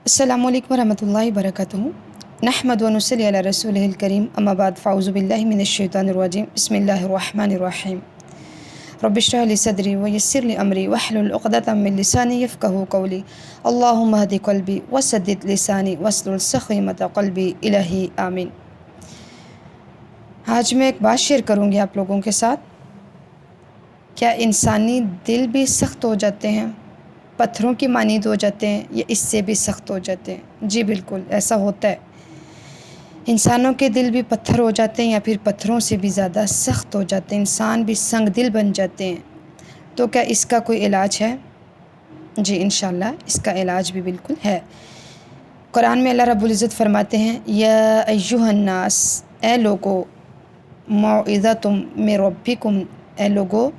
अस्सलामु अलैकुम वरहमतुल्लाहि वबरकातुहू। नहमदु व नुसल्ली अला रसूलिहिल करीम, अम्मा बाद, फ़ाऊज़ु बिल्लाहि मिनश्शैतानिर रजीम, बिस्मिल्लाहिर रहमानिर रहीम। रब्बि इश्रह ली सदरी व यस्सिर ली अमरी वहलुल उक़दतम मिन लिसानी यफ़क़हू क़ौली। अल्लाहुम्मा हदि क़ल्बी व सद्दिद लिसानी वस्लुल सख़ीमत क़ल्बी इलाही आमीन। आज मैं एक बात शेयर करूँगी आप लोगों के साथ। क्या इंसानी दिल भी सख्त हो जाते हैं, पत्थरों की मानींद हो जाते हैं, या इससे भी सख्त हो जाते हैं? जी बिल्कुल, ऐसा होता है। इंसानों के दिल भी पत्थर हो जाते हैं या फिर पत्थरों से भी ज़्यादा सख्त हो जाते हैं, इंसान भी संग दिल बन जाते हैं। तो क्या इसका कोई इलाज है? जी इंशाअल्लाह इसका इलाज भी बिल्कुल है। कुरान में अल्लाह रब्बुल इज़्ज़त फरमाते हैं, या अय्युहन्नास, ए लोगो, मौइज़तुम मिन रब्बिकुम, ए लोगो,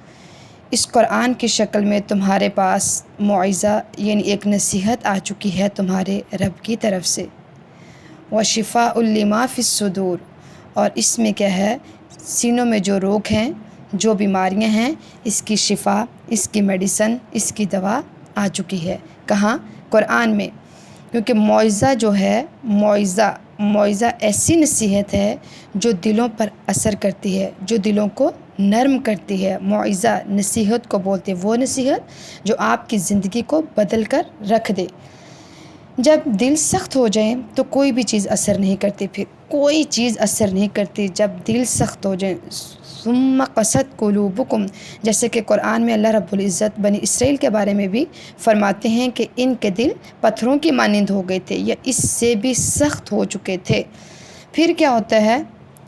इस कुरान की शक्ल में तुम्हारे पास मौइज़ा यानी एक नसीहत आ चुकी है तुम्हारे रब की तरफ से। व शिफ़ाउल लिमा फ़िस्सुदूर, और इसमें क्या है, सीनों में जो रोग हैं, जो बीमारियां हैं, इसकी शिफ़ा, इसकी मेडिसन, इसकी दवा आ चुकी है। कहाँ? कुरान में। क्योंकि मौइज़ा जो है, मौइज़ा ऐसी नसीहत है जो दिलों पर असर करती है, जो दिलों को नरम करती है। मौइज़ा नसीहत को बोलते हैं, वो नसीहत जो आपकी ज़िंदगी को बदल कर रख दे। जब दिल सख्त हो जाए तो कोई भी चीज़ असर नहीं करती, फिर कोई चीज़ असर नहीं करती जब दिल सख्त हो जाए। सुम्मा क़सत क़ुलूबुकुम, जैसे कि कुरान में अल्लाह रब्बुल इज़्ज़त बनी इसराइल के बारे में भी फरमाते हैं कि इनके दिल पत्थरों की मानिंद हो गए थे या इससे भी सख्त हो चुके थे। फिर क्या होता है,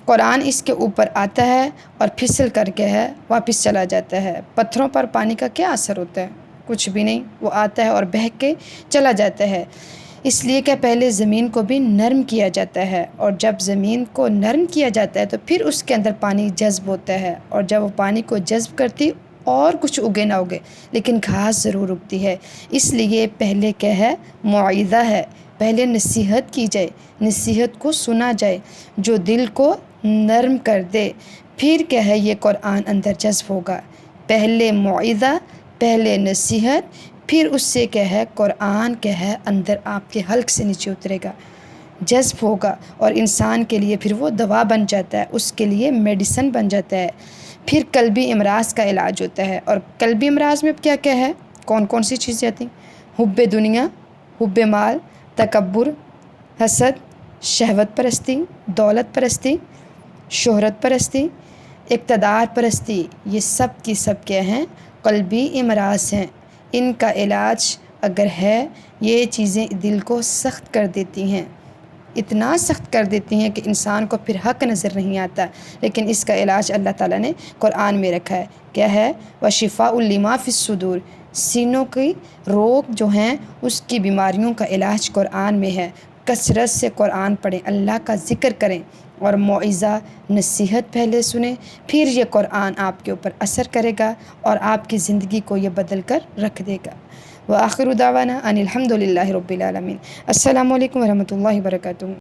कुरान इसके ऊपर आता है और फिसल करके है वापस चला जाता है। पत्थरों पर पानी का क्या असर होता है? कुछ भी नहीं, वो आता है और बह के चला जाता है। इसलिए क्या पहले ज़मीन को भी नरम किया जाता है, और जब ज़मीन को नरम किया जाता है तो फिर उसके अंदर पानी जज़्ब होता है, और जब वो पानी को जज़्ब करती और कुछ उगे ना उगे लेकिन घास ज़रूर उगती है। इसलिए पहले क्या है, मौइज़ा है, पहले नसीहत की जाए, नसीहत को सुना जाए जो दिल को नरम कर दे। फिर क्या है, ये कुरान अंदर जज़्ब होगा। पहले मौइज़ा, पहले नसीहत, फिर उससे क्या है, कुरान क्या है अंदर आपके हल्क से नीचे उतरेगा, जज़्ब होगा, और इंसान के लिए फिर वो दवा बन जाता है, उसके लिए मेडिसन बन जाता है। फिर कल्बी इमराज़ का इलाज होता है। और कल्बी इमराज़ में क्या क्या है, कौन कौन सी चीज़ें आती? हुब्बे दुनिया, हुब्बे माल, तकब्बुर, हसद, शहवत परस्ती, दौलत परस्ती, शोहरत परस्ती, इक़्तिदार परस्ती, ये सब की सब क्या हैं, कल्बी इमराज़ हैं। इनका इलाज अगर है, ये चीज़ें दिल को सख्त कर देती हैं, इतना सख्त कर देती हैं कि इंसान को फिर हक़ नज़र नहीं आता। लेकिन इसका इलाज अल्लाह ताला ने कुरान में रखा है। क्या है? व शिफ़ाउल लिमा फ़िस्सुदूर, सीनों की रोग जो हैं उसकी बीमारियों का इलाज कुरान में है। कसरत से कुरान पढ़ें, अल्लाह का ज़िक्र करें, और मौइज़ा नसीहत पहले सुने, फिर ये कुरान आपके ऊपर असर करेगा और आपकी ज़िंदगी को ये बदल कर रख देगा। व आखिरु दावाना अनिल हम्दुलिल्लाहि रब्बिल आलमीन। अस्सलामु अलैकुम वरहमतुल्लाहि वबरकातुहू।